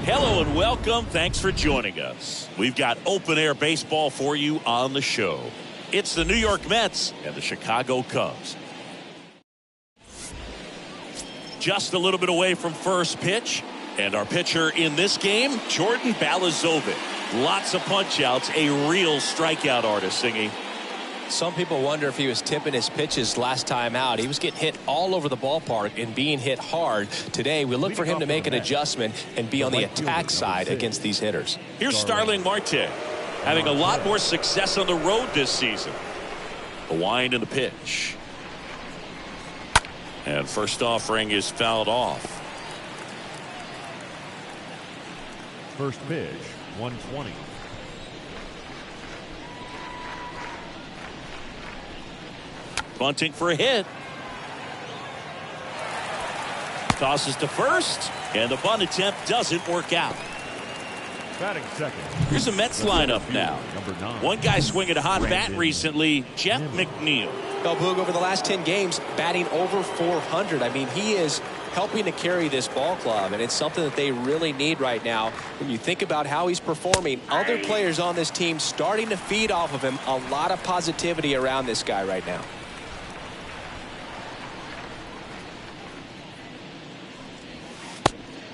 Hello and welcome. Thanks for joining us. We've got open-air baseball for you on the show. It's the New York Mets and the Chicago Cubs. Just a little bit away from first pitch. And our pitcher in this game, Jordan Balazovic. Lots of punch-outs, a real strikeout artist, Singy. Some people wonder if he was tipping his pitches last time out. He was getting hit all over the ballpark and being hit hard. Today, we look for him to make an adjustment and be on the attack side against these hitters. Here's Starling Marte, having a lot more success on the road this season. The wind and the pitch. And first offering is fouled off. First pitch, 120. Bunting for a hit. Tosses to first, and the bunt attempt doesn't work out. Batting second. Here's the Mets lineup now. One guy swinging a hot bat recently, Jeff McNeil. Well, Boog, over the last 10 games, batting over 400. I mean, he is helping to carry this ball club, and it's something that they really need right now. When you think about how he's performing, other players on this team starting to feed off of him. A lot of positivity around this guy right now.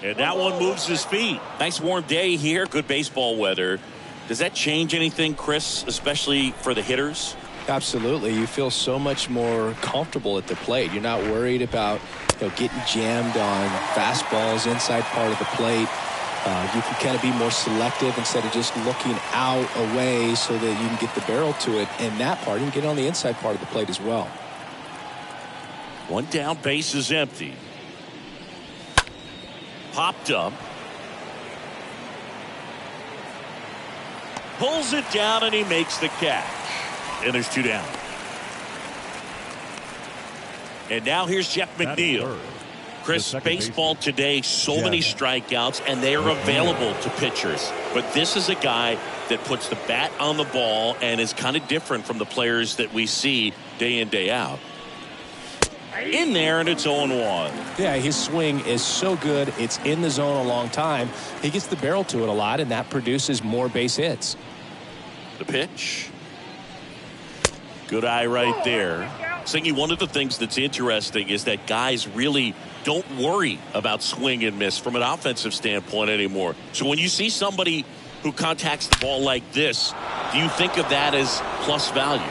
And that one moves his feet. Nice warm day here. Good baseball weather. Does that change anything, Chris, especially for the hitters? Absolutely. You feel so much more comfortable at the plate. You're not worried about getting jammed on fastballs inside part of the plate. You can kind of be more selective instead of just looking out away so that you can get the barrel to it. And that part, you can get on the inside part of the plate as well. One down, base is empty. Popped up. Pulls it down and he makes the catch. And there's two down. And now here's Jeff McNeil. Chris, baseball today, so many strikeouts, and they are available to pitchers. But this is a guy that puts the bat on the ball and is kind of different from the players that we see day in, day out. In there, and it's 0-1. Yeah, his swing is so good. It's in the zone a long time. He gets the barrel to it a lot, and that produces more base hits. The pitch. Good eye right there. Singy, one of the things that's interesting is that guys really don't worry about swing and miss from an offensive standpoint anymore. So when you see somebody who contacts the ball like this, do you think of that as plus value?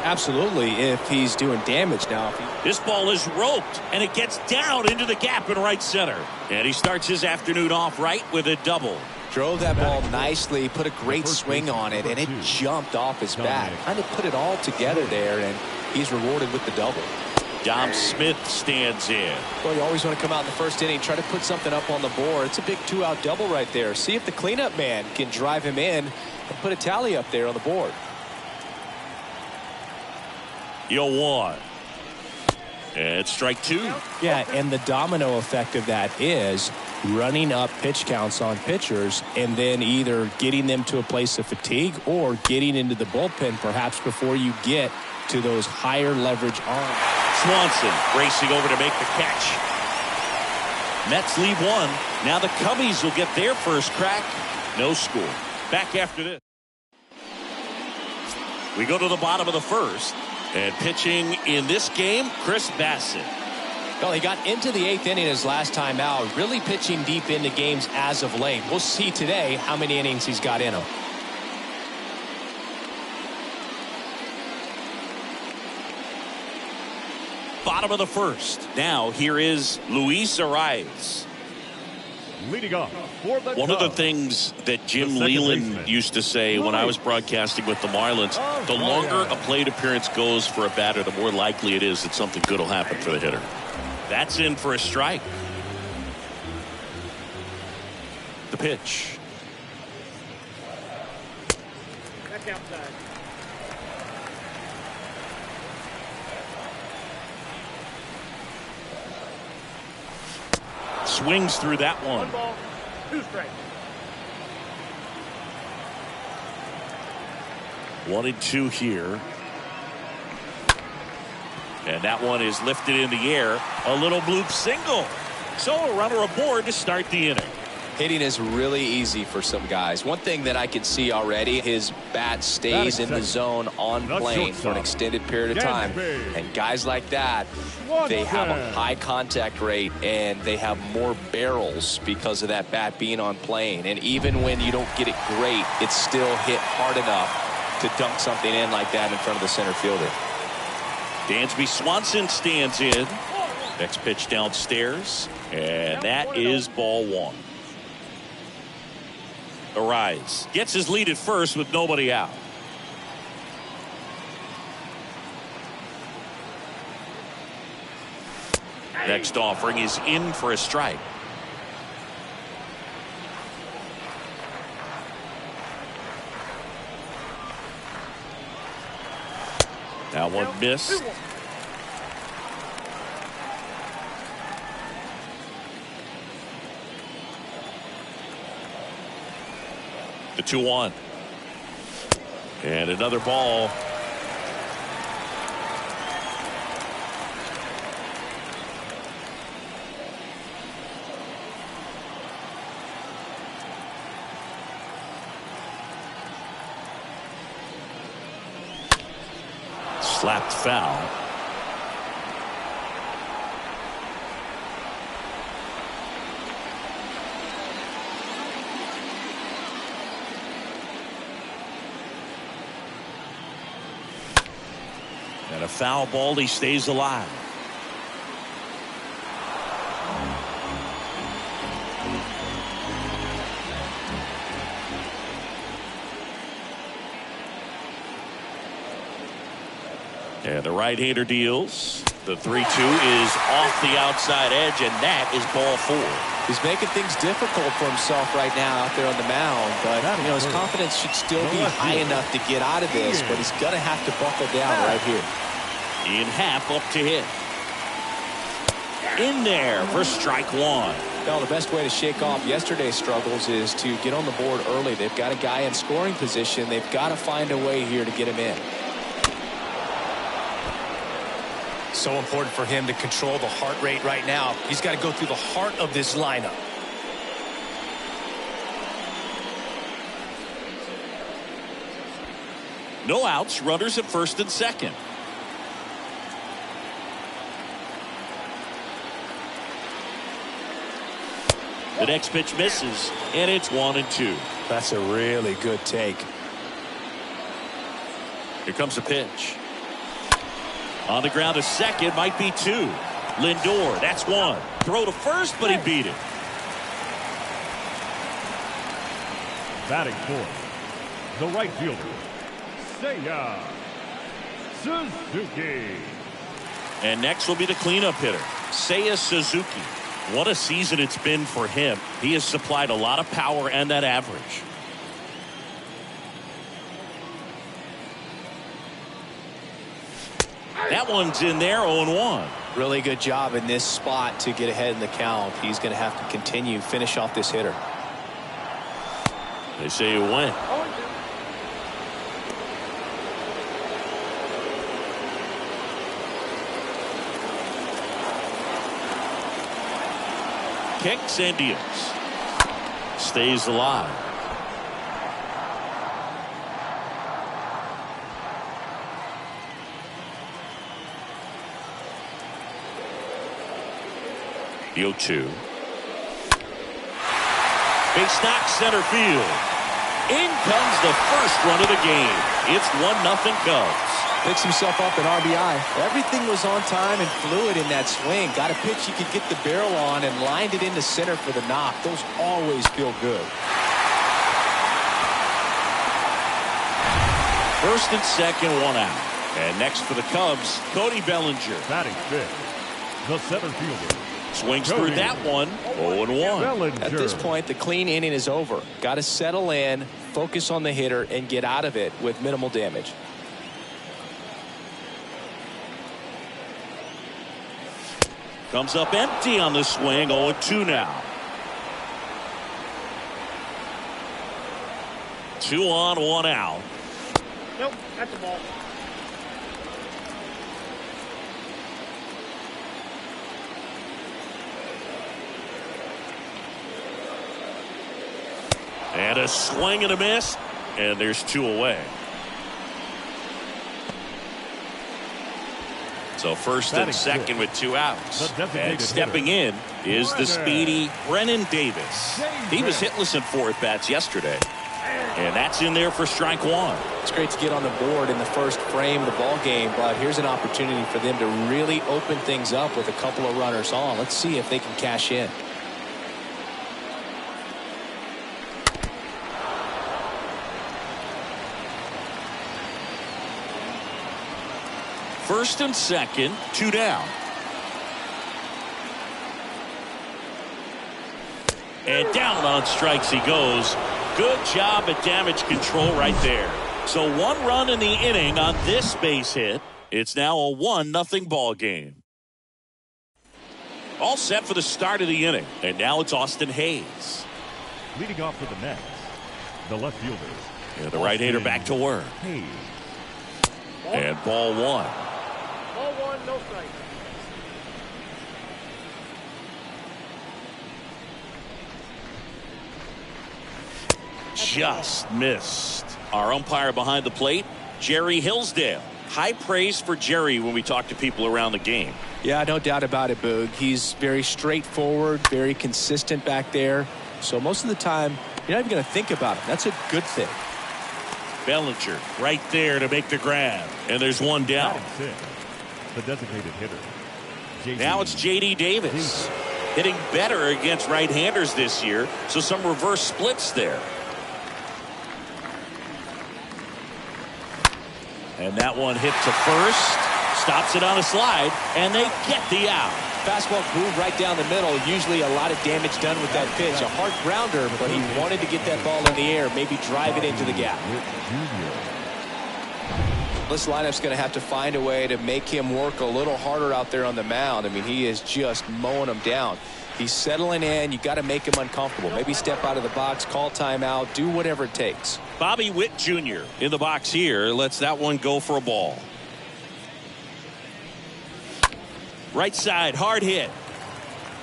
Absolutely, if he's doing damage now. This ball is roped, and it gets down into the gap in right center. And he starts his afternoon off right with a double. Drove that ball nicely, put a great swing on it, and it jumped off his bat. Kind of put it all together there, and he's rewarded with the double. Dom Smith stands in. Well, you always want to come out in the first inning, try to put something up on the board. It's a big two-out double right there. See if the cleanup man can drive him in and put a tally up there on the board. 0-1. And strike two. Yeah, and the domino effect of that is running up pitch counts on pitchers and then either getting them to a place of fatigue or getting into the bullpen perhaps before you get to those higher leverage arms. Swanson racing over to make the catch. Mets leave one. Now the Cubbies will get their first crack. No score. Back after this. We go to the bottom of the first. And pitching in this game, Chris Bassett. Well, he got into the 8th inning his last time out, really pitching deep into games as of late. We'll see today how many innings he's got in him. Bottom of the first. Now here is Luis Arraez. Leading off for the One of the things that Jim Leland used to say when I was broadcasting with the Marlins, the longer a plate appearance goes for a batter, the more likely it is that something good will happen for the hitter. That's in for a strike. The pitch. Back outside. Swings through that one. 1 ball, 2 strikes. 1-2 here. And that one is lifted in the air. A little bloop single. So a runner aboard to start the inning. Hitting is really easy for some guys. One thing that I can see already, his bat stays in the zone on plane for an extended period of time. And guys like that, they have a high contact rate and they have more barrels because of that bat being on plane. And even when you don't get it great, it's still hit hard enough to dunk something in like that in front of the center fielder. Dansby Swanson stands in. Next pitch downstairs, and that is ball one. Arise gets his lead at first with nobody out. Next offering is in for a strike. That one missed. The 2-1. And another ball. Slapped foul. And a foul ball, he stays alive. And the right-hander deals. The 3-2 is off the outside edge, and that is ball four. He's making things difficult for himself right now out there on the mound, but you know his confidence should still be high enough to get out of this, but he's going to have to buckle down right here. In half up to hit. In there for strike one. Well, the best way to shake off yesterday's struggles is to get on the board early. They've got a guy in scoring position. They've got to find a way here to get him in. So important for him to control the heart rate right now. He's got to go through the heart of this lineup. No outs, runners at first and second. The next pitch misses, and it's 1-2. That's a really good take. Here comes the pitch. On the ground to second, might be two. Lindor, that's one. Throw to first, but he beat it. Batting fourth, the right fielder, Seiya Suzuki. And next will be the cleanup hitter, Seiya Suzuki. What a season it's been for him. He has supplied a lot of power and that average. That one's in there, 0-1. Really good job in this spot to get ahead in the count. He's going to have to continue, finish off this hitter. They say it went. Kicks and deals. Stays alive. The 0-2. Base knock center field. In comes the first run of the game. It's 1-0 Cubs. Picks himself up an RBI. Everything was on time and fluid in that swing. Got a pitch he could get the barrel on and lined it into center for the knock. Those always feel good. First and second, one out. And next for the Cubs, Cody Bellinger. Batting fifth, the center fielder. Swings through that one, 0-1. At this point, the clean inning is over. Got to settle in, focus on the hitter, and get out of it with minimal damage. Comes up empty on the swing, 0-2 now. 2 on, 1 out. Nope, that's a ball. And a swing and a miss. And there's 2 away. So first and second with 2 outs. And stepping in is the speedy Brennan Davis. He was hitless in 4 at-bats yesterday. And that's in there for strike 1. It's great to get on the board in the first frame of the ball game, but here's an opportunity for them to really open things up with a couple of runners on. Let's see if they can cash in. First and second, 2 down. And down on strikes he goes. Good job at damage control right there. So 1 run in the inning on this base hit. It's now a 1-0 ball game. All set for the start of the inning. And now it's Austin Hayes. Leading off for the Mets, the left fielder. Yeah, the right-hander back to work. Hayes. And ball 1. Ball 1, no strike. Just missed. Our umpire behind the plate, Jerry Hillsdale. High praise for Jerry when we talk to people around the game. Yeah, no doubt about it, Boog. He's very straightforward, very consistent back there. So most of the time, you're not even going to think about it. That's a good thing. Bellinger right there to make the grab. And there's 1 down. The designated hitter. Now it's J.D. Davis. Hitting better against right-handers this year. So some reverse splits there. And that one hit to first. Stops it on a slide. And they get the out. Fastball groove right down the middle. Usually a lot of damage done with that pitch. A hard grounder, but he wanted to get that ball in the air. Maybe drive it into the gap. This lineup's going to have to find a way to make him work a little harder out there on the mound. I mean, he is just mowing them down. He's settling in. You got to make him uncomfortable. Maybe step out of the box, call timeout, do whatever it takes. Bobby Witt Jr. in the box here. Lets that one go for a ball. Right side, hard hit.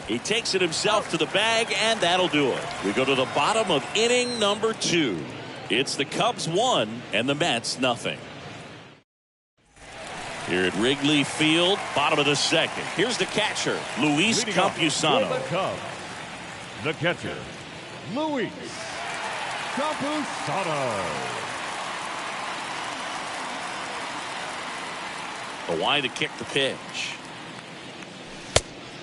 He takes it himself to the bag, and that'll do it. We go to the bottom of inning number 2. It's the Cubs 1 and the Mets 0. Here at Wrigley Field, bottom of the second. Here's the catcher, Luis Campusano. The catcher, Luis Campusano. The wind to kick the pitch.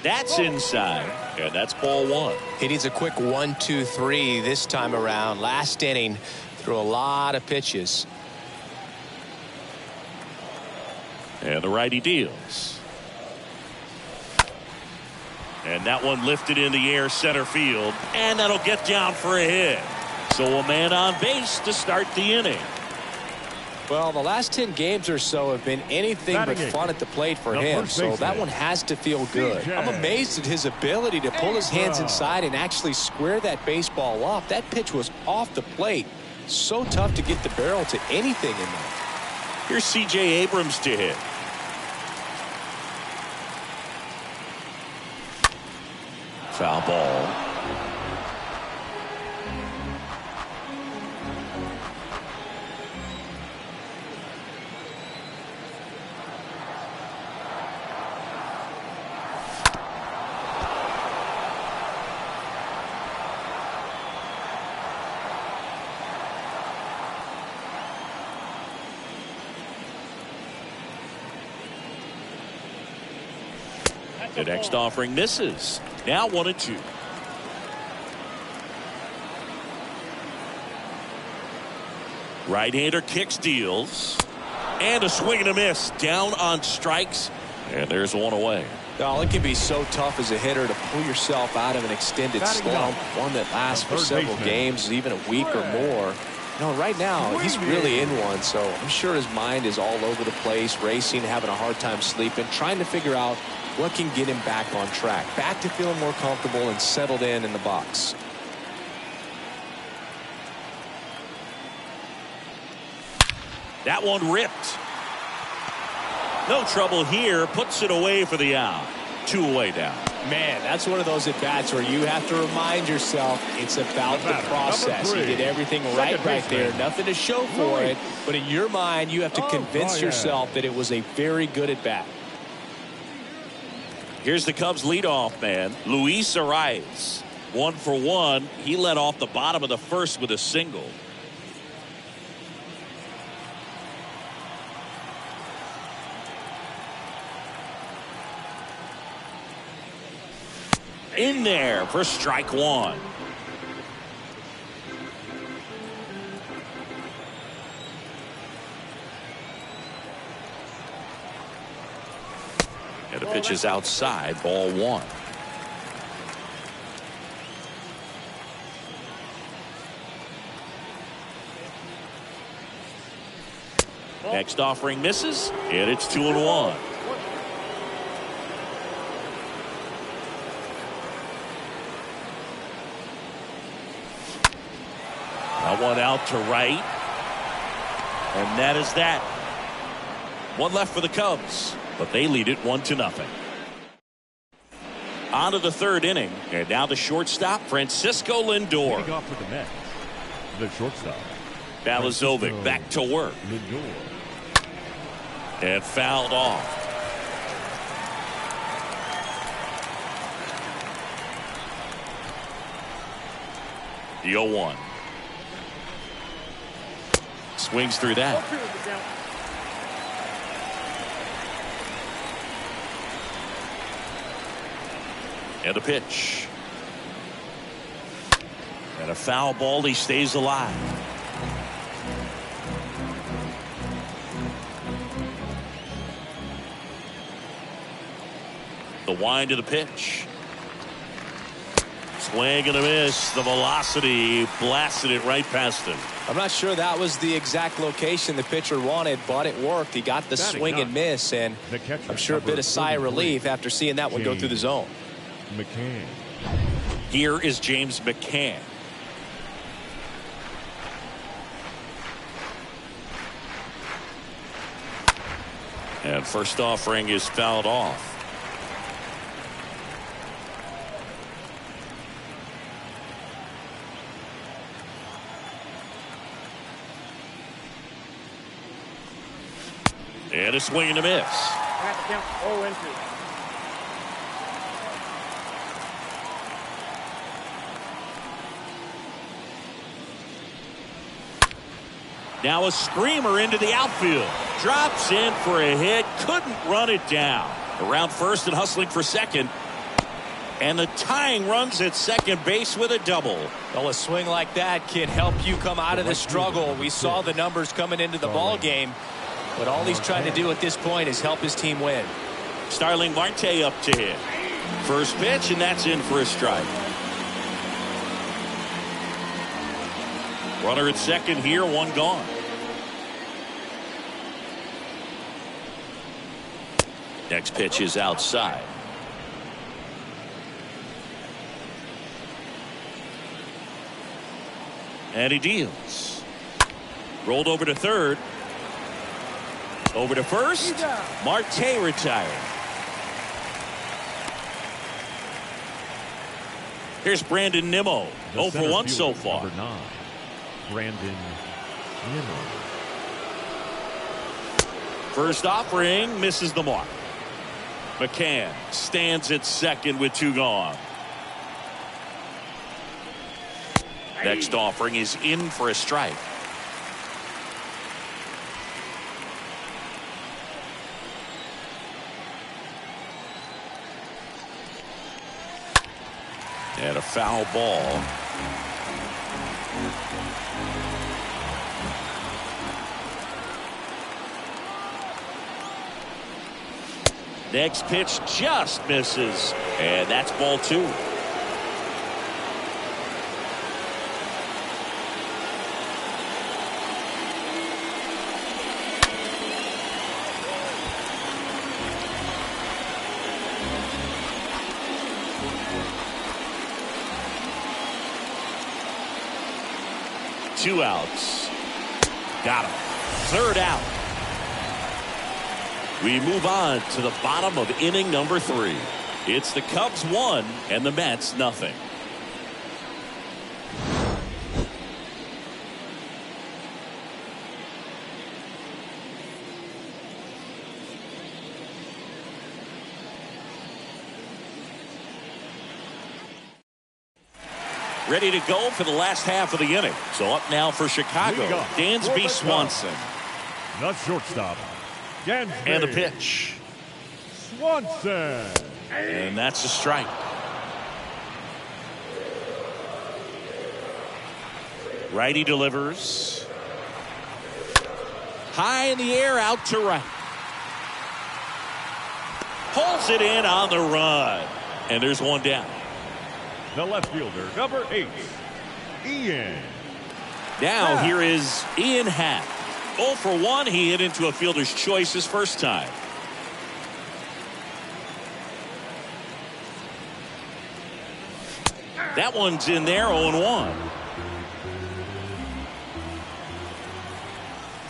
That's inside, and that's ball 1. He needs a quick 1-2-3 this time around. Last inning, threw a lot of pitches. And the righty deals. And that one lifted in the air center field. And that'll get down for a hit. So a man on base to start the inning. Well, the last 10 games or so have been anything but fun at the plate for him. So that one has to feel good. I'm amazed at his ability to pull his hands inside and actually square that baseball up. That pitch was off the plate. So tough to get the barrel to anything in there. Here's C.J. Abrams to hit. Foul ball. The next offering misses. Now 1-2. Right-hander kicks, deals. And a swing and a miss. Down on strikes. And there's 1 away. Oh, it can be so tough as a hitter to pull yourself out of an extended slump. One that lasts for several games, even a week or more. No, right now, he's really in one, so I'm sure his mind is all over the place, racing, having a hard time sleeping, trying to figure out what can get him back on track, back to feeling more comfortable and settled in the box. That one ripped. No trouble here, puts it away for the out. 2 away now. Man, that's one of those at-bats where you have to remind yourself it's about the process. He did everything right there. Nothing to show for it. But in your mind, you have to convince yourself that it was a very good at-bat. Here's the Cubs leadoff man, Luis Arias. 1 for 1. He led off the bottom of the first with a single. In there for strike 1. And the pitch is outside, ball 1. Next offering misses, and it's 2-1. Now one out to right, and that is that. One left for the Cubs, but they lead it 1-0. On to the third inning, and now the shortstop, Francisco Lindor. Leading off for the Mets, the shortstop, Balazovic back to work. Lindor. And fouled off. The 0-1. Swings through that. And a pitch. And a foul ball. He stays alive. The wind of the pitch. Swing and a miss. The velocity blasted it right past him. I'm not sure that was the exact location the pitcher wanted, but it worked. He got the swing and miss, and I'm sure a bit of sigh of relief after seeing that one go through the zone. McCann. Here is James McCann. And first offering is fouled off. And a swing and a miss. I have to count 0-2. Now a screamer into the outfield. Drops in for a hit. Couldn't run it down. Around first and hustling for second. And the tying runs at second base with a double. Well, a swing like that can help you come out of the struggle. We saw the numbers coming into the ball game. But all he's trying to do at this point is help his team win. Starling Marte up to hit. First pitch, and that's in for a strike. Runner at second here, one gone. Next pitch is outside. And he deals. Rolled over to third. Over to first. Marte retired. Here's Brandon Nimmo. 0 for 1 so far. Number 9, Brandon Nimmo. First offering misses the mark. McCann stands at second with 2 gone. Next offering is in for a strike. And a foul ball. Next pitch just misses. And that's ball 2. Two outs. Got him. Third out. We move on to the bottom of inning number 3. It's the Cubs 1 and the Mets nothing. Ready to go for the last half of the inning. So up now for Chicago, Dansby Swanson. The shortstop, Dansby. And the pitch. Swanson. And that's a strike. Righty delivers. High in the air, out to right. Pulls it in on the run. And there's one down. The left fielder, number 8, Ian. Now here is Ian Happ. 0 for 1. He hit into a fielder's choice his first time. That one's in there, 0-1.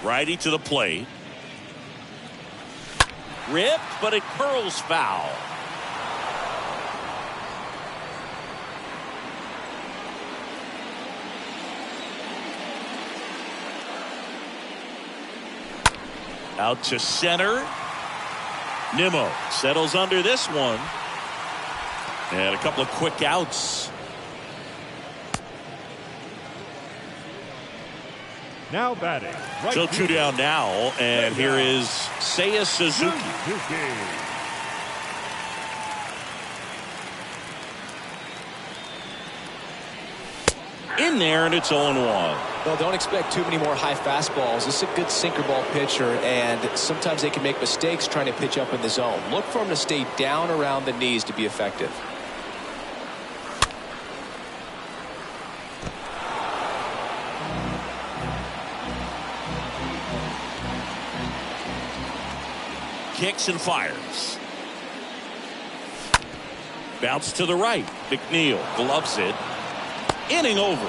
Righty to the plate. Ripped, but it curls foul. Out to center. Nimmo settles under this one. And a couple of quick outs. Now batting. Right So 2 down now. And here is Seiya Suzuki. In there, and it's 0-1. Well, don't expect too many more high fastballs. This is a good sinker ball pitcher, and sometimes they can make mistakes trying to pitch up in the zone. Look for him to stay down around the knees to be effective. Kicks and fires. Bounce to the right. McNeil gloves it. Inning over.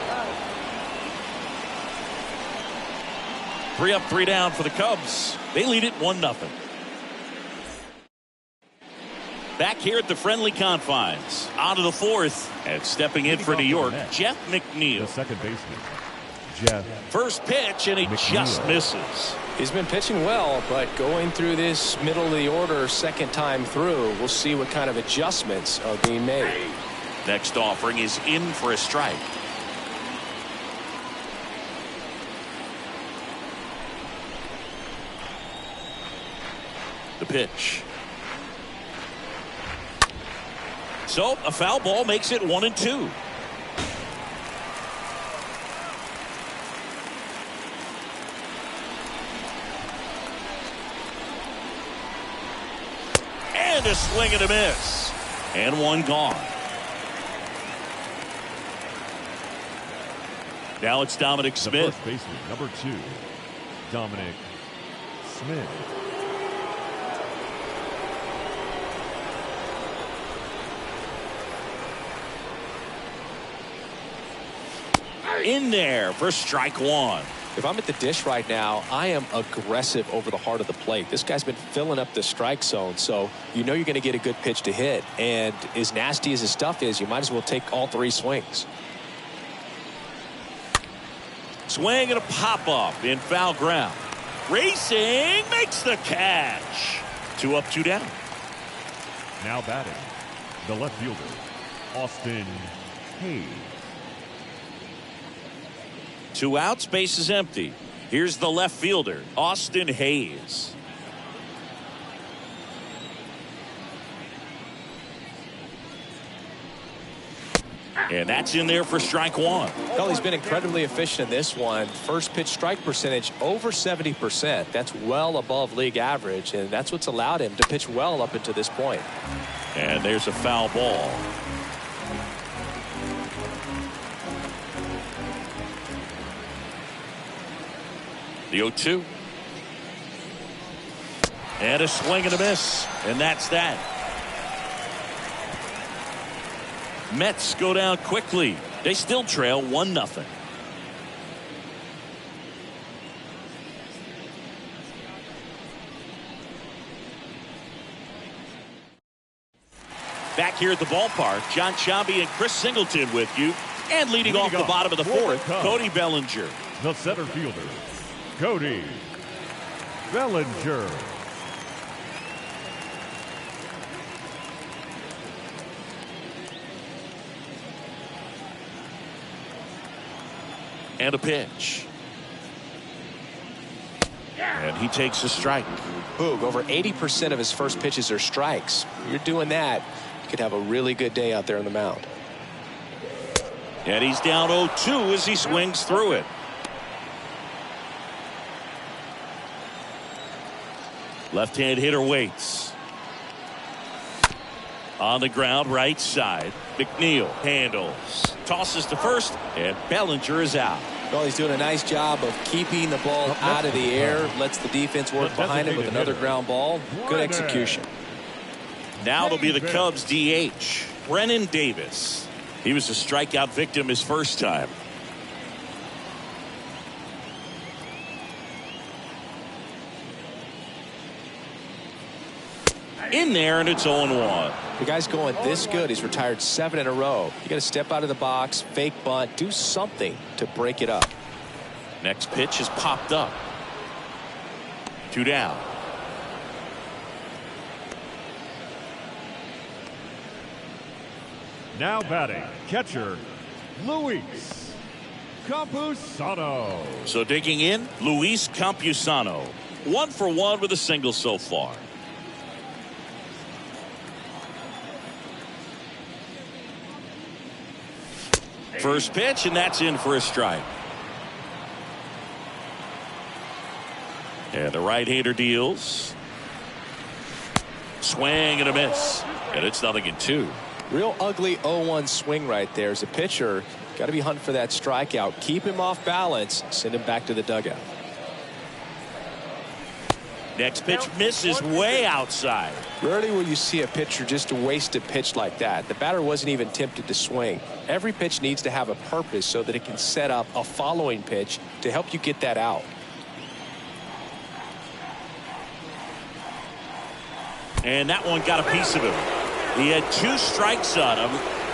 3 up, 3 down for the Cubs. They lead it 1-0. Back here at the friendly confines. On to the 4th. And stepping in for New York, Jeff McNeil. The second baseman, Jeff. First pitch, and he just misses. He's been pitching well, but going through this middle of the order second time through, we'll see what kind of adjustments are being made. Next offering is in for a strike. The pitch. So a foul ball makes it 1-2. And a swing and a miss. And one gone. Now it's Dominic Smith. The first baseman, number 2, Dominic Smith. In there for strike 1. If I'm at the dish right now, I am aggressive over the heart of the plate. This guy's been filling up the strike zone, so you know you're going to get a good pitch to hit. And as nasty as his stuff is, you might as well take all 3 swings. Swing and a pop-up in foul ground. Racing makes the catch. 2 up, 2 down. Now batting, the left fielder, Austin Hayes. 2 outs, base is empty. Here's the left fielder, Austin Hayes. And that's in there for strike 1. Well, he's been incredibly efficient in this one. First pitch strike percentage over 70%. That's well above league average, and that's what's allowed him to pitch well up until this point. And there's a foul ball. The 0-2. And a swing and a miss. And that's that. Mets go down quickly. They still trail 1-0. Back here at the ballpark, John Sciambi and Chris Singleton with you. And leading off the bottom of the fourth, Cody Bellinger. The center fielder, Cody Bellinger. And a pitch. And he takes a strike. Boog, over 80% of his first pitches are strikes. You're doing that, you could have a really good day out there on the mound. And he's down 0-2 as he swings through it. Left-hand hitter waits. On the ground, right side. McNeil handles. Tosses to first, and Bellinger is out. Well, he's doing a nice job of keeping the ball out of the air. Lets the defense work behind it with another ground ball. Good execution. Now it'll be the Cubs DH, Brennan Davis. He was a strikeout victim his first time. In there, and it's 0-1. The guy's going this good. He's retired 7 in a row. You got to step out of the box, fake bunt, do something to break it up. Next pitch is popped up. 2 down. Now batting, catcher, Luis Campusano. So digging in, Luis Campusano. 1 for 1 with a single so far. First pitch, and that's in for a strike. And the right-hander deals. Swing and a miss. And it's 0-2. Real ugly 0-1 swing right there. As a pitcher, got to be hunting for that strikeout. Keep him off balance. Send him back to the dugout. Next pitch misses way outside. Rarely will you see a pitcher just waste a pitch like that. The batter wasn't even tempted to swing. Every pitch needs to have a purpose so that it can set up a following pitch to help you get that out. And that one got a piece of him. He had 2 strikes on him,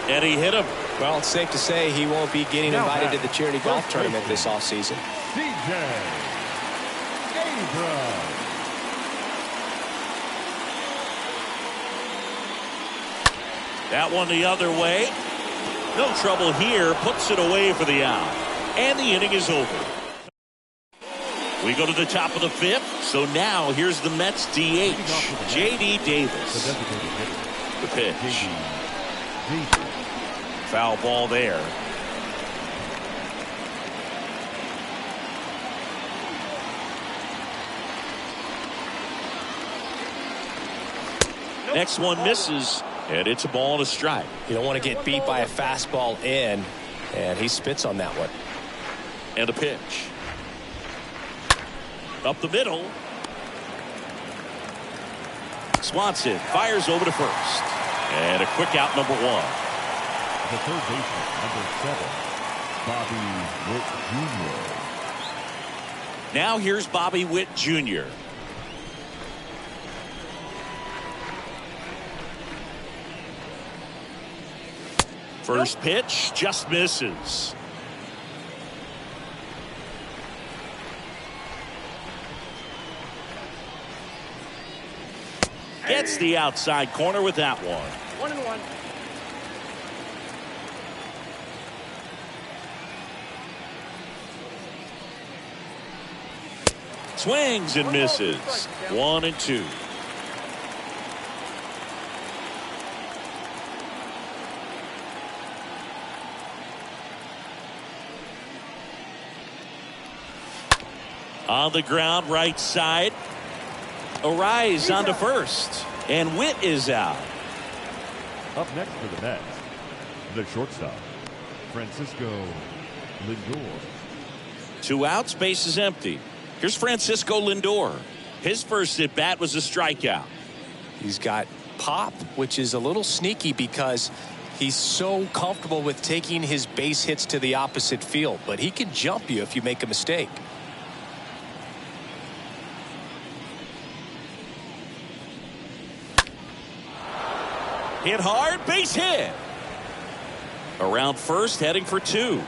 and he hit him. Well, it's safe to say he won't be getting invited to the charity golf tournament this offseason. DJ Abrams. That one the other way. No trouble here. Puts it away for the out. And the inning is over. We go to the top of the 5th. So now here's the Mets DH, J.D. Davis. The pitch. Foul ball there. Next one misses. And it's a ball and a strike. You don't want to get beat by a fastball in, and he spits on that one. And a pitch. Up the middle. Swanson fires over to first. And a quick out, number 1. The third baseman, number 7, Bobby Witt Jr. Now here's Bobby Witt Jr. First pitch just misses. Gets the outside corner with that one. 1-1. Swings and misses. 1-2. On the ground, right side. Arise onto first. And Witt is out. Up next for the Mets, the shortstop, Francisco Lindor. 2 outs, base is empty. Here's Francisco Lindor. His first at bat was a strikeout. He's got pop, which is a little sneaky because he's so comfortable with taking his base hits to the opposite field, but he can jump you if you make a mistake. Hit hard, base hit. Around first, heading for 2.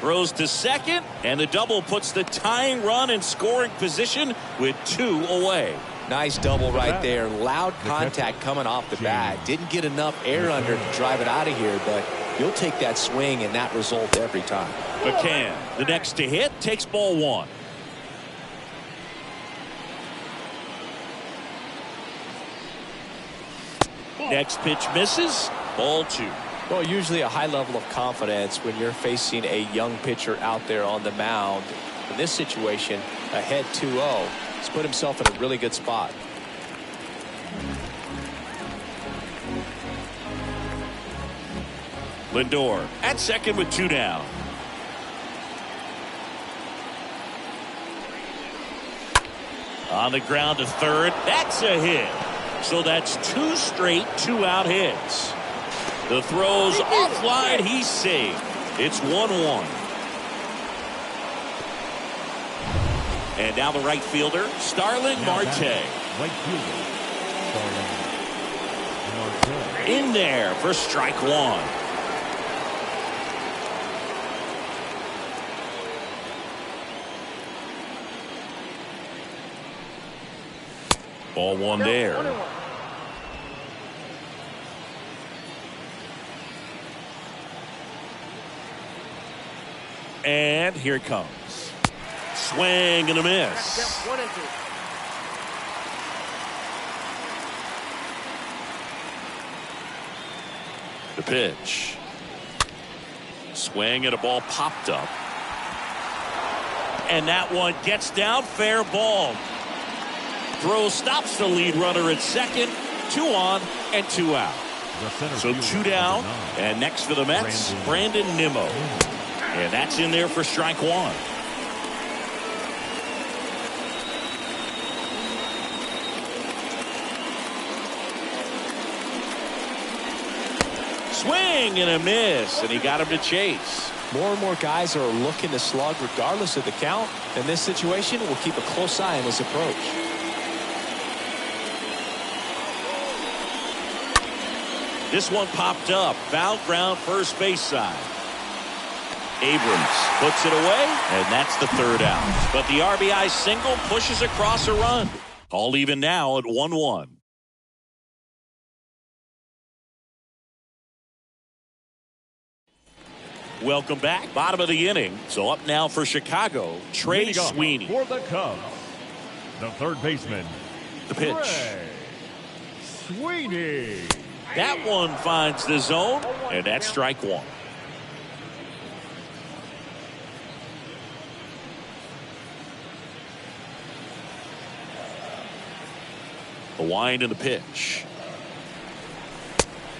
Throws to second, and the double puts the tying run in scoring position with 2 away. Nice double right there. Loud contact coming off the bat. Didn't get enough air under to drive it out of here, but you'll take that swing and that result every time. McCann, the next to hit, takes ball 1. Next pitch misses. Ball 2. Well, usually a high level of confidence when you're facing a young pitcher out there on the mound. In this situation, ahead 2-0. He's put himself in a really good spot. Lindor at second with 2 down. On the ground to third. That's a hit. So that's 2 straight 2-out hits. The throw's offline. He's saved. It's 1-1. And now the right fielder, Starling Marte. Right fielder, Starling Marte. In there for strike 1. Ball 1 there. And here it comes. Swing and a miss. The pitch. Swing and a ball popped up. And that one gets down. Fair ball. Throw stops the lead runner at second. 2 on and 2 out. So 2 down. And next for the Mets, Brandon Nimmo. And that's in there for strike 1. Swing and a miss, and he got him to chase. More and more guys are looking to slug regardless of the count. In this situation, we'll keep a close eye on his approach. This one popped up. Foul ground first base side. Abrams puts it away, and that's the 3rd out. But the RBI single pushes across a run. All even now at 1-1. Welcome back. Bottom of the inning. So up now for Chicago, Trey Sweeney. For the Cubs, the third baseman, The pitch. Trey Sweeney. That one finds the zone, and that's strike 1. The wind and the pitch.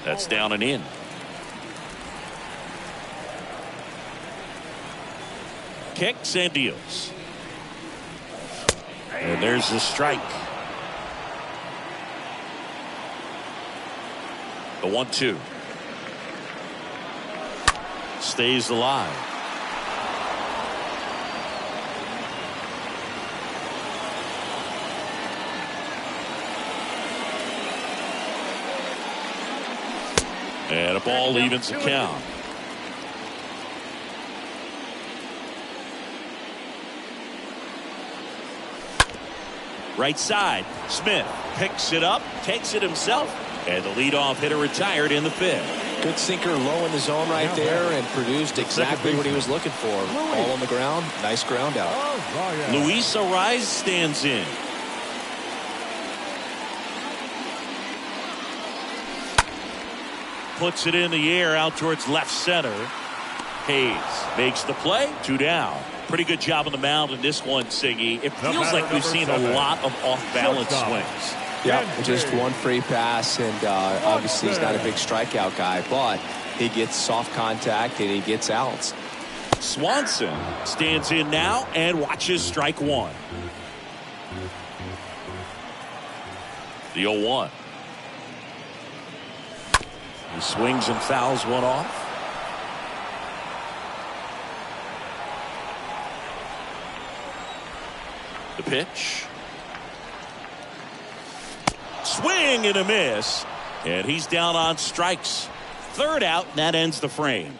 That's down and in. Kicks and deals. And there's the strike. The 1-2. Stays alive. And a ball evens the count. Right side. Smith picks it up, takes it himself, and the leadoff hitter retired in the 5th. Good sinker low in the zone right there and produced exactly what he was looking for. Ball on the ground. Nice ground out. Luis Ariz stands in. Puts it in the air out towards left center. Hayes makes the play. 2 down. Pretty good job on the mound in this one, Siggy. It feels like we've seen a lot of off-balance swings. Yeah, just one free pass, and obviously he's not a big strikeout guy, but he gets soft contact and he gets outs. Swanson stands in now and watches strike 1. The 0-1. He swings and fouls one off. The pitch. Swing and a miss. And he's down on strikes. Third out, and that ends the frame.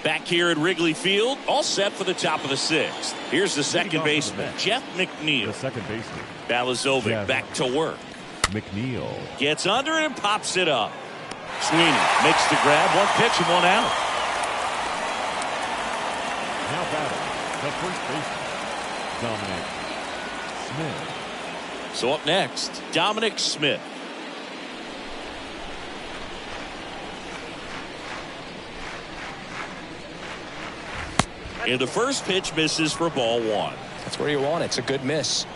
Back here at Wrigley Field, all set for the top of the sixth. Here's the second baseman, Jeff McNeil. The second baseman, Balazovic back to work. McNeil. Gets under it and pops it up. Sweeney makes the grab. One pitch and one out. Now batting, the first baseman, Dominic Smith. So up next, Dominic Smith. And the first pitch misses for ball one. That's where you want it. It's a good miss.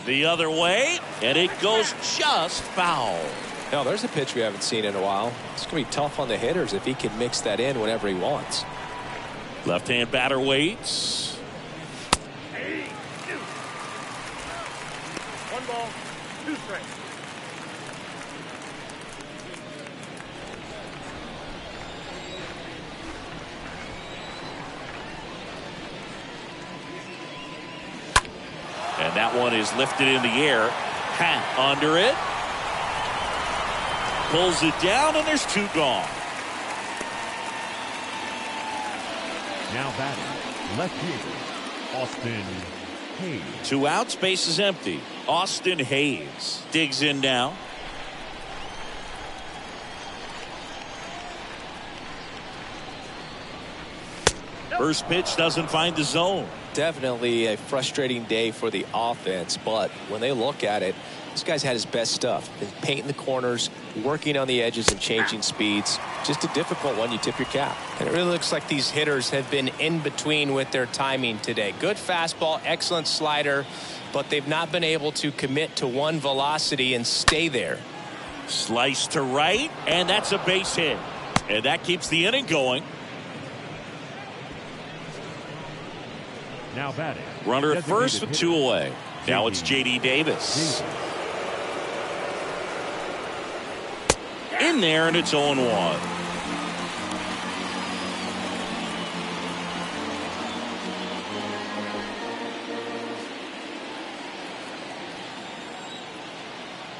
The other way, and it goes just foul. Now, there's a pitch we haven't seen in a while. It's going to be tough on the hitters if he can mix that in whenever he wants. Left-hand batter waits. 1 ball, 2 strikes. And that one is lifted in the air. Hat under it. Pulls it down, and there's 2 gone. Now batting, left fielder, Austin Hayes. 2 outs, base is empty. Austin Hayes digs in now. First pitch doesn't find the zone. Definitely a frustrating day for the offense, but when they look at it, this guy's had his best stuff. Been painting the corners, working on the edges and changing speeds. Just a difficult one. You tip your cap. And it really looks like these hitters have been in between with their timing today. Good fastball, excellent slider, but they've not been able to commit to one velocity and stay there. Slice to right, and that's a base hit. And that keeps the inning going. Now batting, Runner at first with 2 away. Now it's J.D. J.D. Davis. In there, and it's 0-1.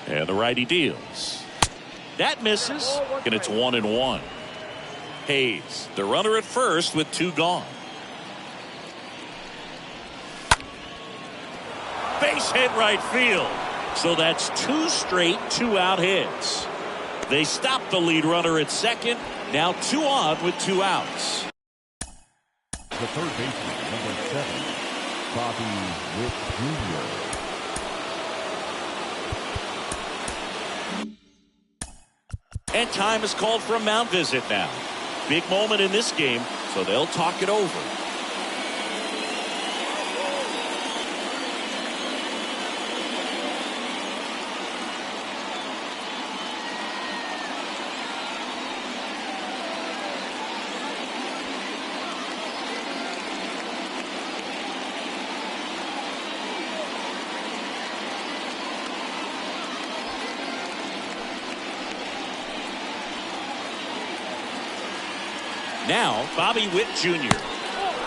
And the righty deals. That misses, and it's 1-1. Hayes, the runner at first with 2 gone. Base hit right field. So that's 2 straight 2-out hits. They stop the lead runner at second. Now 2 on with 2 outs. The third baseman, number 7, Bobby Witt Jr. And time is called for a mound visit now. Big moment in this game, so they'll talk it over. Now, Bobby Witt Jr.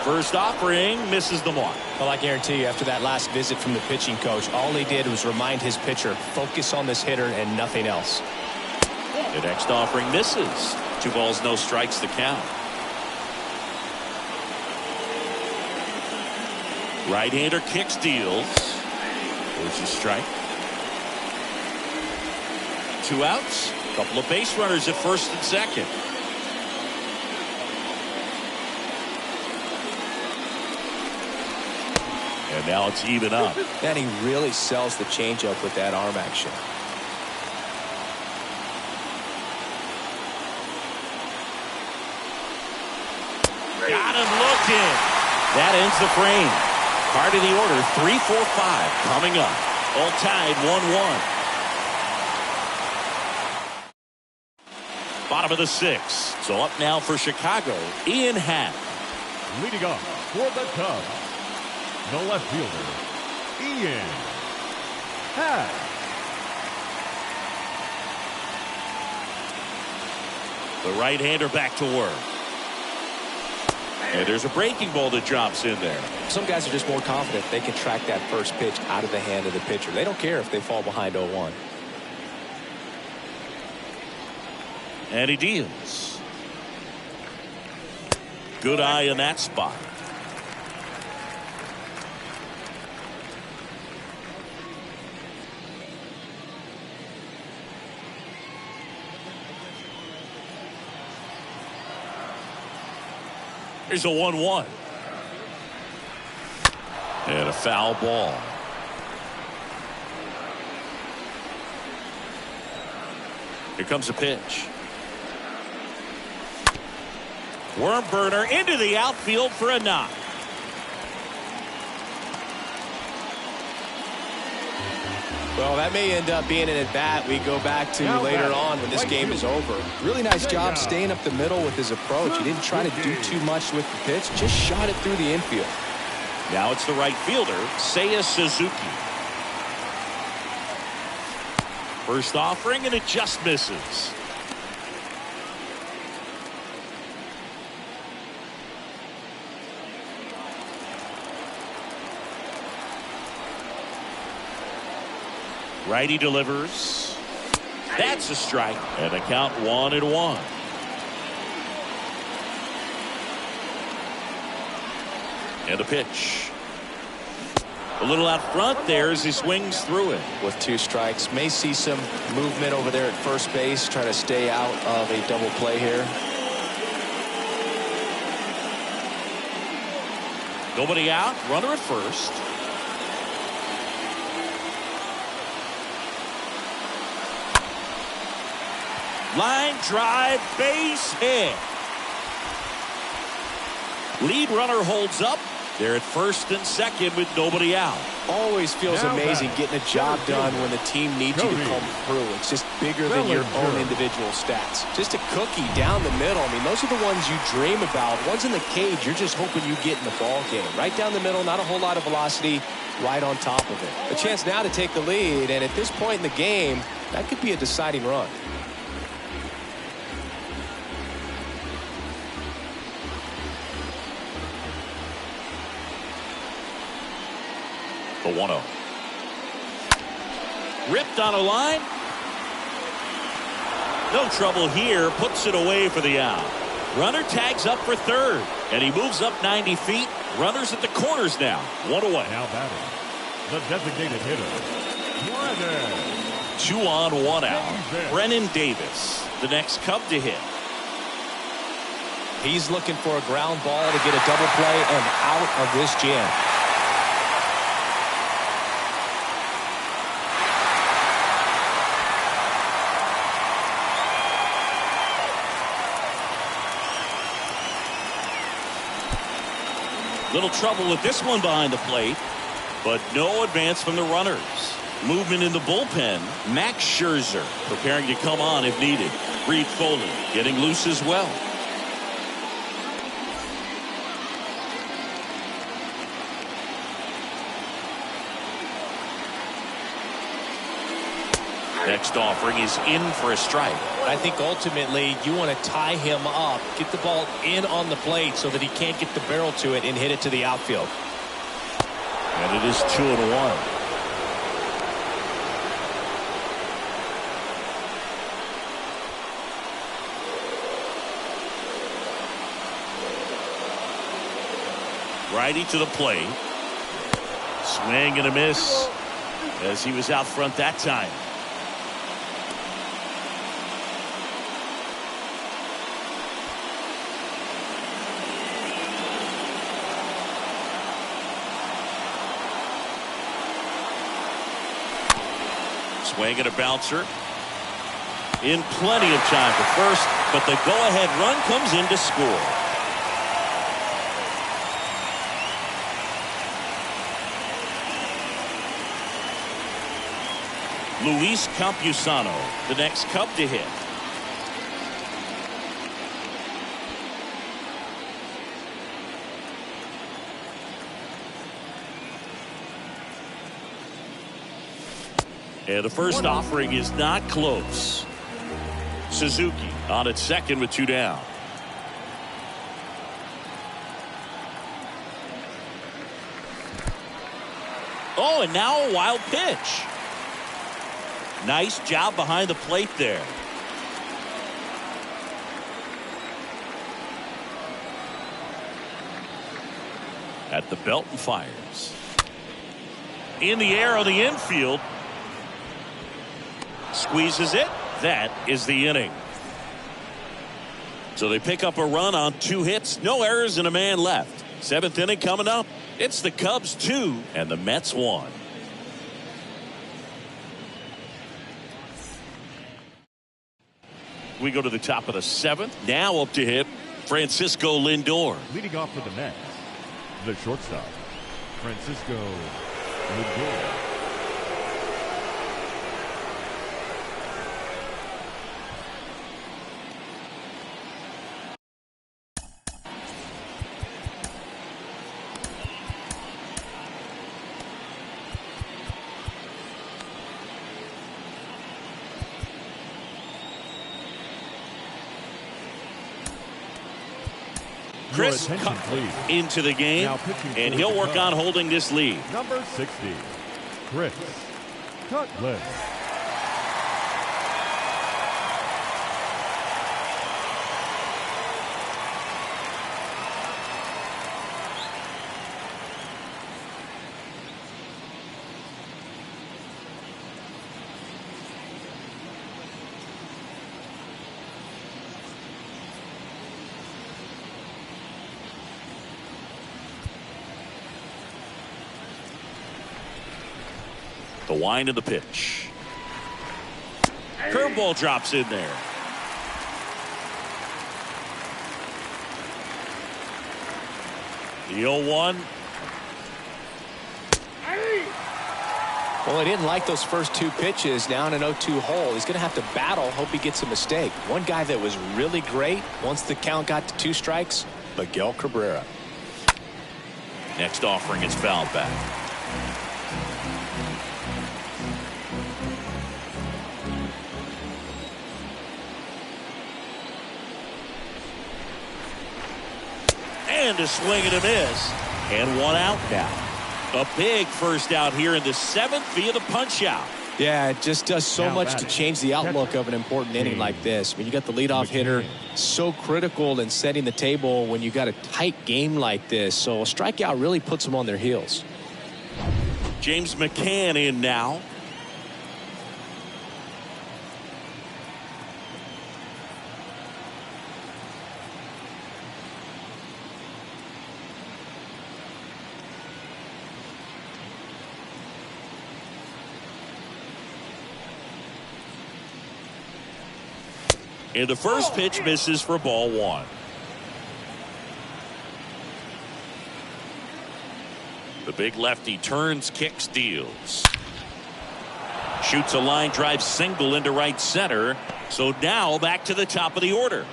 First offering misses the mark. Well, I guarantee you, after that last visit from the pitching coach, all he did was remind his pitcher, focus on this hitter and nothing else. The next offering misses. 2 balls, no strikes to count. Right-hander kicks, deals. There's a strike. 2 outs. Couple of base runners at first and second. And now it's even up. And he really sells the changeup with that arm action. Got him looking. That ends the frame. Part of the order, 3, 4, 5 coming up. All tied 1-1. Bottom of the 6th. So up now for Chicago, Ian Happ. Leading off for the Cubs, the left fielder, Ian Happ. The right-hander back to work. And there's a breaking ball that drops in there. Some guys are just more confident they can track that first pitch out of the hand of the pitcher. They don't care if they fall behind 0-1. And he deals. Good eye in that spot. Here's a 1-1. And a foul ball. Here comes a pitch. Worm burner into the outfield for a knock. Well, that may end up being an at-bat we go back to later on when this game is over. Really nice job staying up the middle with his approach. He didn't try to do too much with the pitch, just shot it through the infield. Now it's the right fielder, Seiya Suzuki. First offering, and it just misses. Righty delivers. That's a strike. And a count 1-1. And a pitch. A little out front there as he swings through it. With 2 strikes, may see some movement over there at first base, trying to stay out of a double play here. Nobody out, runner at first. Line drive, base hit. Lead runner holds up. They're at first and second with nobody out. Always feels amazing getting a job done when the team needs you to come through. It's just bigger than your own individual stats. Just a cookie down the middle. I mean, those are the ones you dream about. Ones in the cage, you're just hoping you get in the ball game. Right down the middle, not a whole lot of velocity, right on top of it. A chance now to take the lead, and at this point in the game, that could be a deciding run. The 1-0. Ripped on a line. No trouble here. Puts it away for the out. Runner tags up for third. And he moves up 90 feet. Runners at the corners now. 1 away. Now batting, the designated hitter, Brennan. 2 on, 1 out. Brennan Davis, the next Cub to hit. He's looking for a ground ball to get a double play and out of this jam. Little trouble with this one behind the plate, but no advance from the runners. Movement in the bullpen. Max Scherzer preparing to come on if needed. Reed Foley getting loose as well. Next offering is in for a strike. I think ultimately you want to tie him up, get the ball in on the plate so that he can't get the barrel to it and hit it to the outfield. And it is 2-1. Righty to the plate. Swing and a miss as he was out front that time. Swing and a bouncer. In plenty of time for first, but the go-ahead run comes in to score. Luis Campusano, the next Cub to hit. And the first offering is not close. Suzuki on at second with 2 down. Oh, and now a wild pitch. Nice job behind the plate there. At the belt and fires. In the air on the infield. Squeezes it. That is the inning. So they pick up a run on 2 hits, no errors, and a man left. 7th inning coming up. It's the Cubs 2 and the Mets 1. We go to the top of the 7th. Now up to hit Francisco Lindor. Leading off for the Mets, the shortstop, Francisco Lindor. Chris into the game, and he'll work on holding this lead. Number 60, Chris Cutler. The wind of the pitch. Curveball drops in there. The 0-1. Well, he didn't like those first 2 pitches. Now in an 0-2 hole, he's going to have to battle. Hope he gets a mistake. One guy that was really great once the count got to 2 strikes, Miguel Cabrera. Next offering is fouled back. And a swing and a miss. And 1 out now. A big first out here in the 7th via the punch out. Yeah, it just does so much to change the outlook of an important inning like this. I mean, you got the leadoff hitter, so critical in setting the table when you got a tight game like this. So a strikeout really puts them on their heels. James McCann in now. And the first pitch misses for ball 1. The big lefty turns, kicks, deals. Shoots a line drive single into right center. So now back to the top of the order.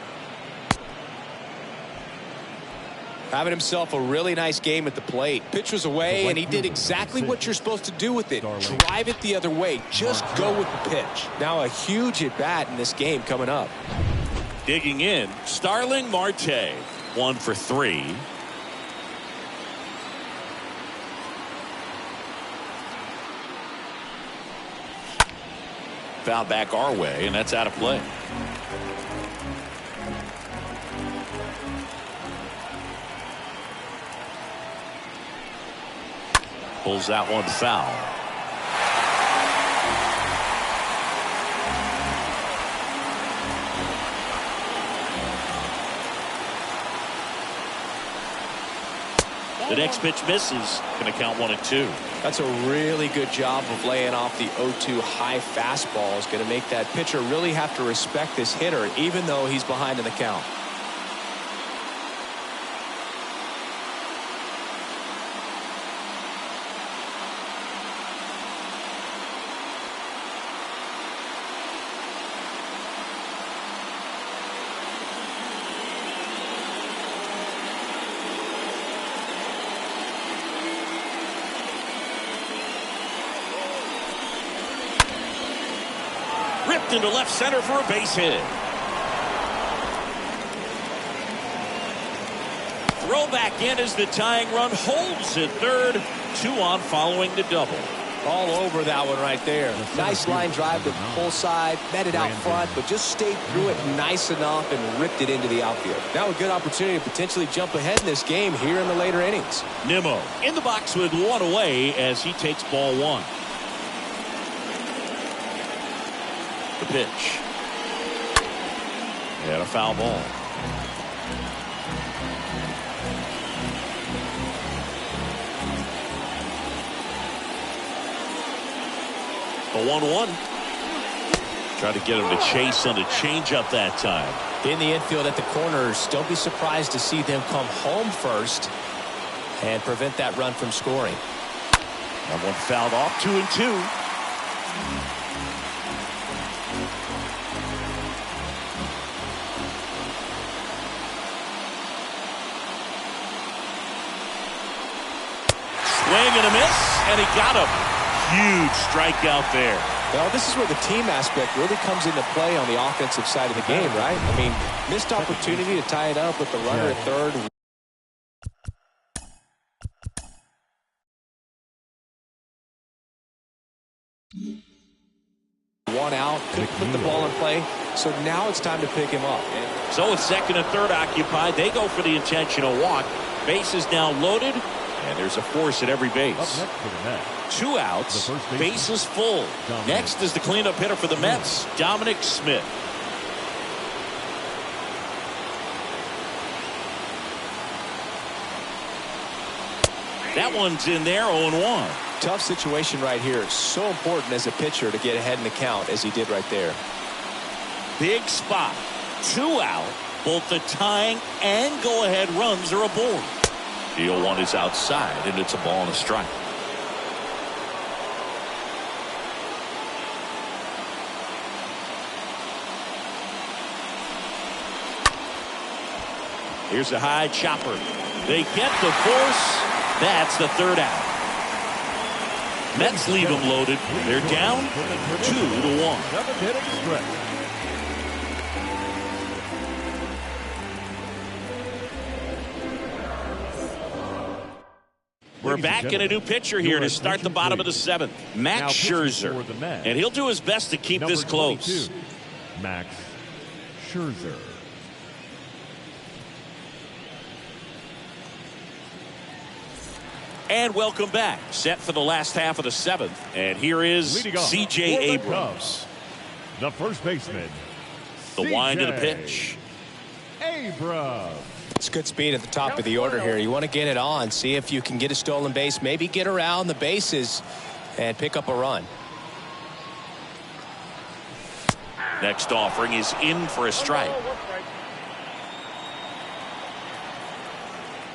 Having himself a really nice game at the plate. Pitch was away, and he did exactly what you're supposed to do with it. Drive it the other way. Just go with the pitch. Now a huge at-bat in this game coming up. Digging in, Starling Marte. 1 for 3. Foul back our way, and that's out of play. Pulls that one foul. The next pitch misses. Going to count 1 and 2. That's a really good job of laying off the 0-2 high fastball. Is going to make that pitcher really have to respect this hitter, even though he's behind in the count. Ripped into left center for a base hit. Throw back in as the tying run holds at third. 2 on following the double. All over that one right there. Nice line drive to the pull side, met it out front, but just stayed through it nice enough and ripped it into the outfield. Now a good opportunity to potentially jump ahead in this game here in the later innings. Nimmo in the box with 1 away as he takes ball 1. The pitch. And a foul ball. The 1-1. Try to get him to chase on the changeup that time. In the infield at the corners, don't be surprised to see them come home first and prevent that run from scoring. That one fouled off. 2-2. Swing and a miss, and he got him. Huge strikeout there. Well, this is where the team aspect really comes into play on the offensive side of the game, right? I mean, missed opportunity to tie it up with the runner at third. One out, couldn't put the ball in play, so now it's time to pick him up. So with second and third occupied, they go for the intentional walk. Base is now loaded, and there's a force at every base. 2 outs, base is full. Next is the cleanup hitter for the Mets, Dominic Smith. That one's in there, 0-1. Tough situation right here. So important as a pitcher to get ahead in the count as he did right there. Big spot. 2 out. Both the tying and go-ahead runs are aboard. The 0-1 is outside, and it's a ball and a strike. Here's a high chopper. They get the force. That's the 3rd out. Mets leave them loaded. They're down 2-1. We're back in a new pitcher here to start the bottom of the 7th. Max Scherzer. And he'll do his best to keep this close. Max Scherzer. And welcome back. Set for the last half of the 7th. And here is C.J. Abrams. The first baseman. The wind of the pitch. Abrams. It's good speed at the top of the order here. You want to get it on, see if you can get a stolen base, maybe get around the bases and pick up a run. Next offering is in for a strike.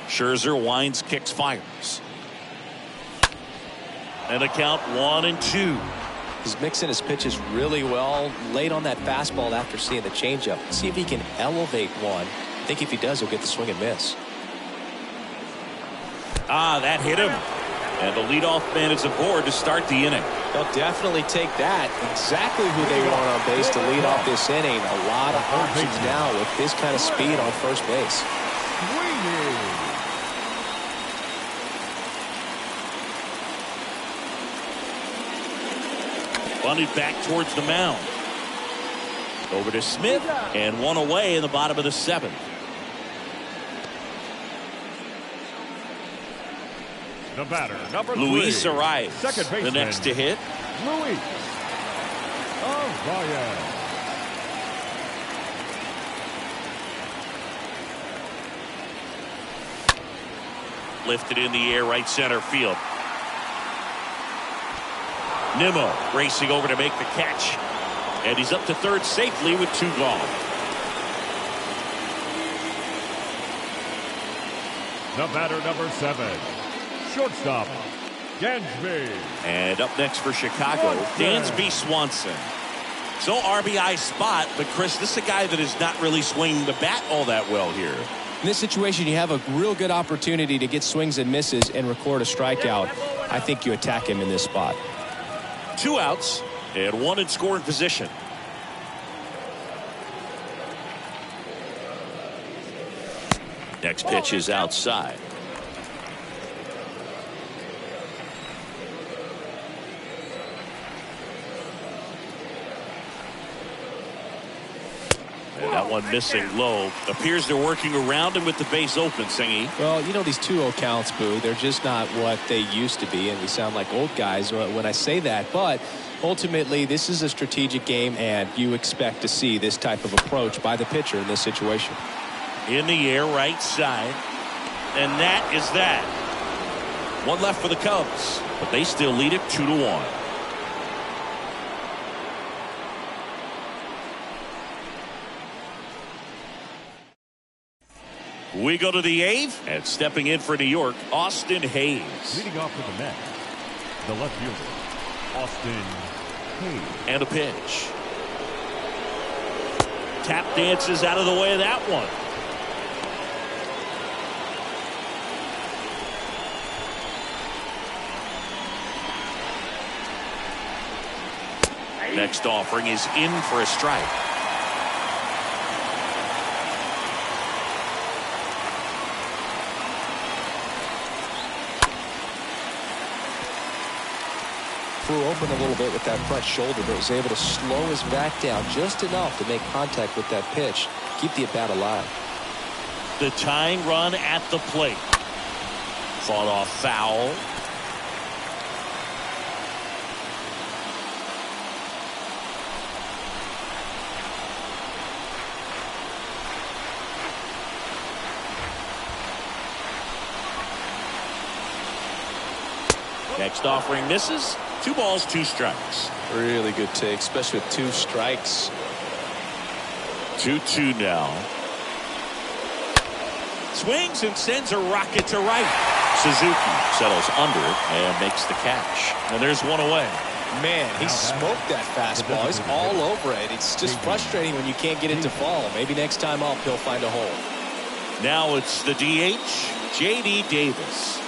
Scherzer winds, kicks, fires. And a count 1-2. He's mixing his pitches really well. Late on that fastball after seeing the changeup. See if he can elevate one. I think if he does, he'll get the swing and miss. That hit him. And the leadoff man is aboard to start the inning. They'll definitely take that. Exactly who they want on base to lead off this inning. A lot of options now with this kind of speed on first base. Bunted back towards the mound. Over to Smith, and 1 away in the bottom of the 7th. The batter, number Luis 3. arrives. Second baseman. The next to hit. Luis Arias. Lifted in the air, right center field. Nimmo racing over to make the catch. And he's up to third safely with 2 gone. The batter, number 7. Shortstop, Dansby. And up next for Chicago, Dansby Swanson. So RBI spot, but Chris, this is a guy that is not really swinging the bat all that well here. In this situation, you have a real good opportunity to get swings and misses and record a strikeout. I think you attack him in this spot. 2 outs and 1 in scoring position. Next pitch is outside. And that one missing low. Appears they're working around him with the base open, Singy. Well, you know, these 2-0 counts, Boo, they're just not what they used to be, and we sound like old guys when I say that. But ultimately, this is a strategic game, and you expect to see this type of approach by the pitcher in this situation. In the air, right side. And that is that. One left for the Cubs, but they still lead it 2-1. We go to the 8th, and stepping in for New York, Austin Hayes. Leading off for the Mets, the left fielder, Austin Hayes. And a pitch. Tap dances out of the way of that one. Next offering is in for a strike. Threw open a little bit with that front shoulder, but was able to slow his back down just enough to make contact with that pitch, keep the at-bat alive. The tying run at the plate. Fought off foul. Next offering misses. 2 balls, 2 strikes. Really good take, especially with 2 strikes. 2-2 now. Swings and sends a rocket to right. Suzuki settles under it and makes the catch. And there's one away. Man, he smoked that fastball. He's all over it. It's just frustrating when you can't get it to fall. Maybe next time up he'll find a hole. Now it's the DH, J.D. Davis.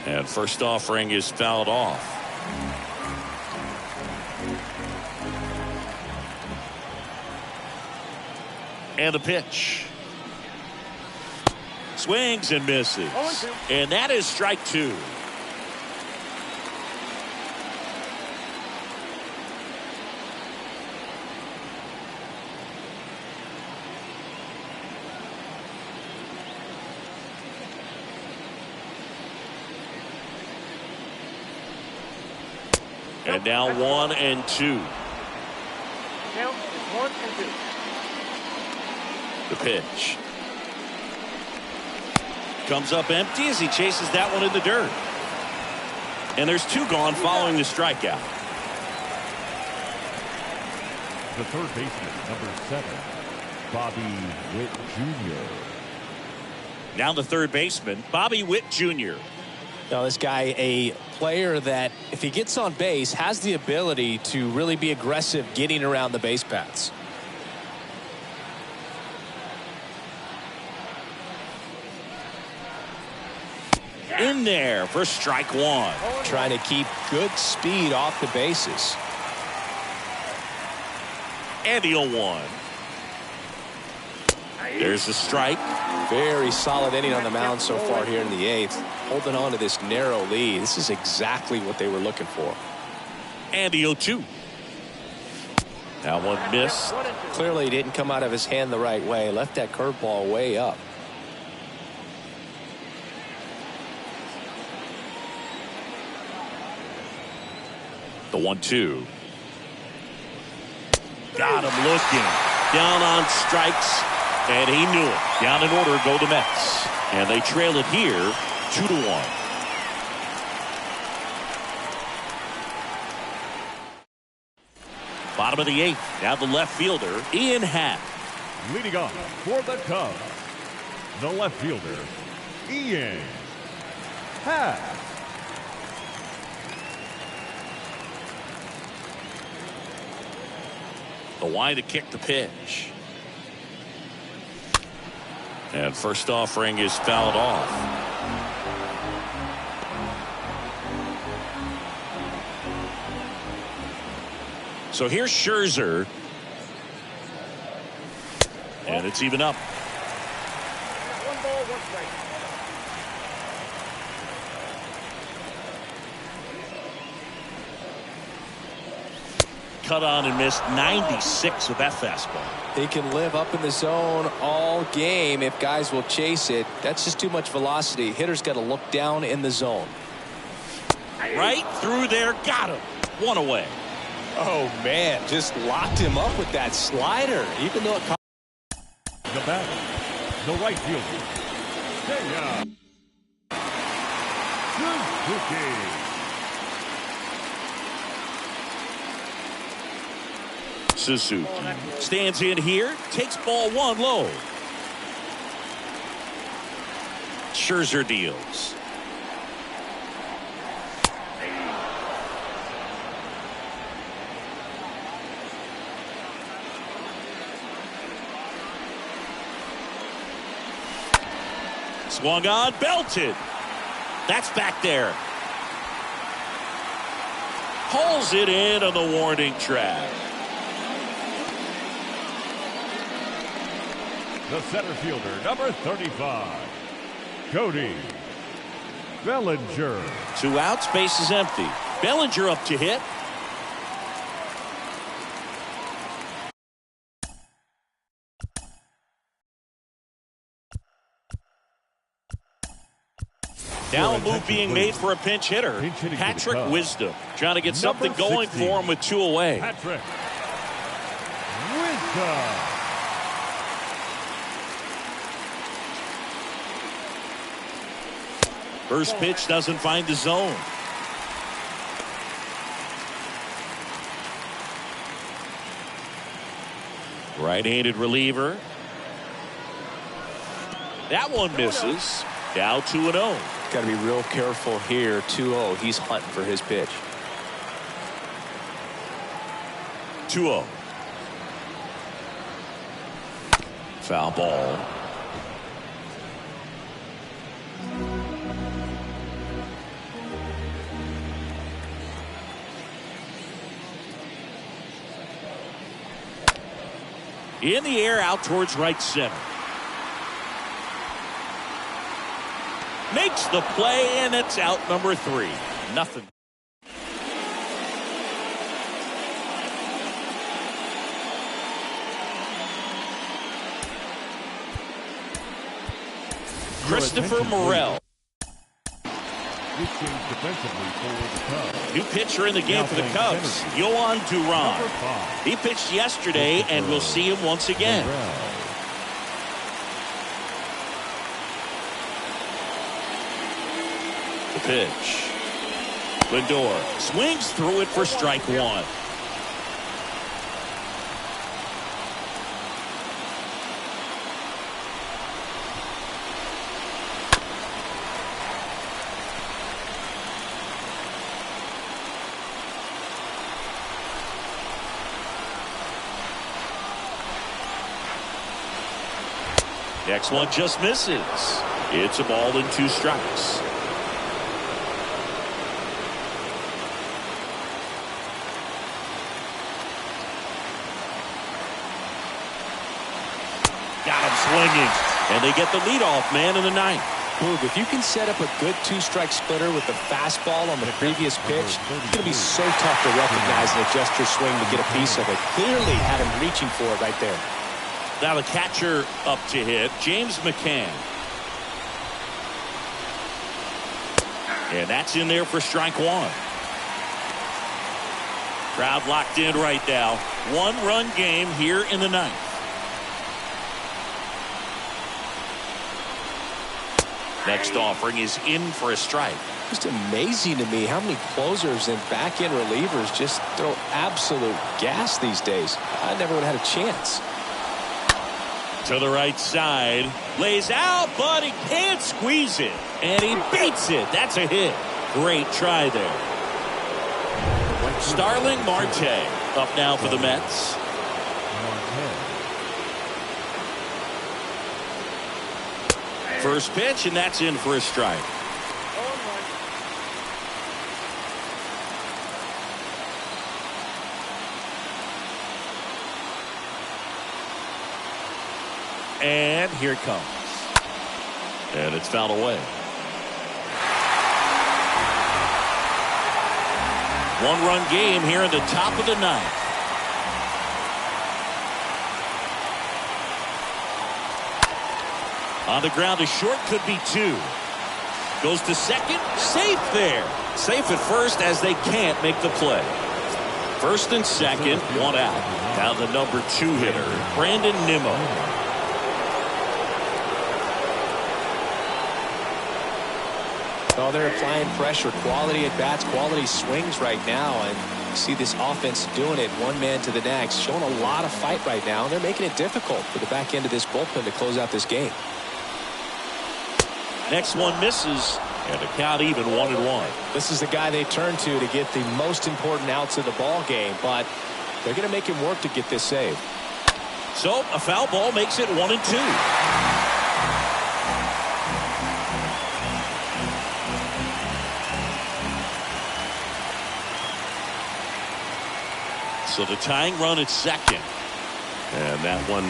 And first offering is fouled off. And a pitch. Swings and misses. And that is strike 2. And now 1-2. Count is 1-2. The pitch. Comes up empty as he chases that one in the dirt. And there's 2 gone following the strikeout. The third baseman, number 7, Bobby Witt Jr. Now the third baseman, Bobby Witt Jr. Now this guy, a player that if he gets on base has the ability to really be aggressive getting around the base paths. In there for strike 1. Trying to keep good speed off the bases. And the 0-1. There's the strike. Very solid inning on the mound so far here in the 8th. Holding on to this narrow lead. This is exactly what they were looking for. And the 0-2. That one missed. Clearly didn't come out of his hand the right way. Left that curveball way up. The 1-2. Got him looking. Down on strikes. And he knew it. Down in order go the Mets. And they trail it here 2-1. Bottom of the 8th. Now the left fielder, Ian Happ. Leading off for the Cubs, the left fielder, Ian Happ. The wide to kick the pitch. And first offering is fouled off. So here's Scherzer. And it's even up. 1 ball, 1 strike. Cut on and missed 96 with that fastball. They can live up in the zone all game if guys will chase it. That's just too much velocity. Hitter's got to look down in the zone. Right through there. Got him. 1 away. Oh, man, just locked him up with that slider. Even though it The batter, the right fielder, Seiya Suzuki. Suzuki stands in here, takes ball 1 low. Scherzer deals. Swung on, belted. That's back there. Pulls it in on the warning track. The center fielder, number 35, Cody Bellinger. 2 outs, base is empty. Bellinger up to hit. Now a move being made for a pinch hitter. Patrick Wisdom trying to get something going for him with 2 away. Patrick Wisdom. First pitch doesn't find the zone. Right-handed reliever. That one misses. Now 2-0. got to be real careful here. 2-0. He's hunting for his pitch. 2-0. Foul ball. In the air out towards right center. Makes the play, and it's out number 3. Nothing. Christopher Morel. New pitcher in the game for the Cubs, Yohan Duran. He pitched yesterday, and we'll see him once again. The pitch. Lindor swings through it for strike 1. Next one just misses. It's a ball and 2 strikes. Got him swinging, and they get the leadoff man in the 9th. Boog, if you can set up a good 2-strike splitter with the fastball on the previous pitch, it's going to be so tough to recognize and adjust your swing to get a piece of it. Clearly had him reaching for it right there. Now the catcher up to hit, James McCann. And that's in there for strike 1. Crowd locked in right now. 1-run game here in the 9th. Next offering is in for a strike. Just amazing to me how many closers and back-end relievers just throw absolute gas these days. I never would have had a chance. To the right side. Lays out, but he can't squeeze it. And he beats it. That's a hit. Great try there. Starling Marte up now for the Mets. First pitch, and that's in for a strike. And here it comes. And it's fouled away. One-run game here in the top of the ninth. On the ground, a short, could be two. Goes to second, safe there. Safe at first as they can't make the play. First and second, one out. Now the number 2 hitter, Brandon Nimmo. Oh, they're applying pressure, quality at bats, quality swings right now, and you see this offense doing it one man to the next, showing a lot of fight right now, and they're making it difficult for the back end of this bullpen to close out this game. Next one misses, and the count even 1-1. This is the guy they turn to get the most important outs of the ball game, but they're going to make him work to get this save. So a foul ball makes it 1-2. So the tying run at second. And that one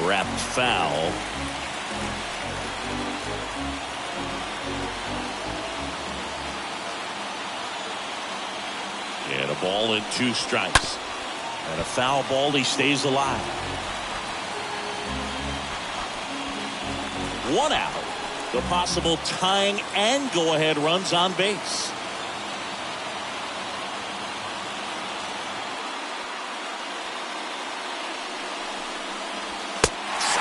wrapped foul. And a ball and 2 strikes. And a foul ball, he stays alive. 1 out. The possible tying and go-ahead runs on base.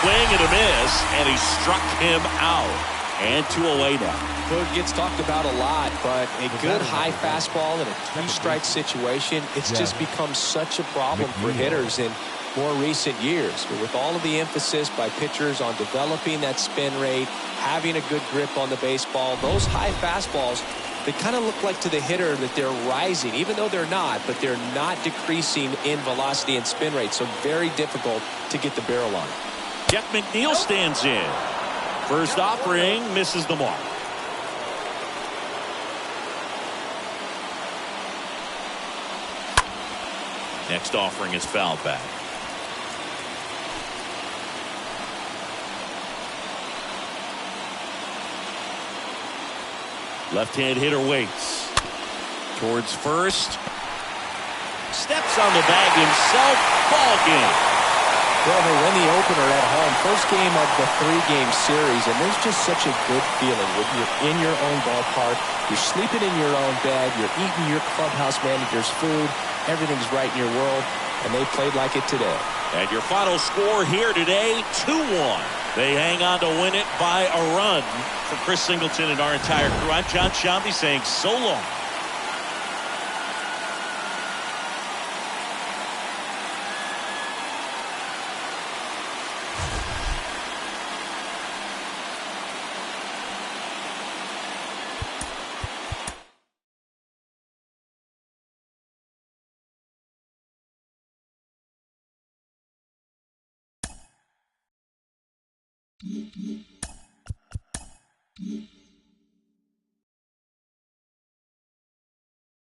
Swing and a miss, and he struck him out. And 2 away now. Well, it gets talked about a lot, but a good high fastball in a 3-strike situation, it's just become such a problem for hitters in more recent years. But with all of the emphasis by pitchers on developing that spin rate, having a good grip on the baseball, those high fastballs, they kind of look like to the hitter that they're rising, even though they're not, but they're not decreasing in velocity and spin rate, so very difficult to get the barrel on. Jeff McNeil stands in. First offering misses the mark. Next offering is fouled back. Left-hand hitter waits. Towards first. Steps on the bag himself. Ball game. Well, they win the opener at home. First game of the 3-game series, and there's just such a good feeling when you're in your own ballpark. You're sleeping in your own bed. You're eating your clubhouse manager's food. Everything's right in your world, and they played like it today. And your final score here today, 2-1. They hang on to win it by a run. For Chris Singleton and our entire crew, I'm John Shambi saying so long. Mm-hmm.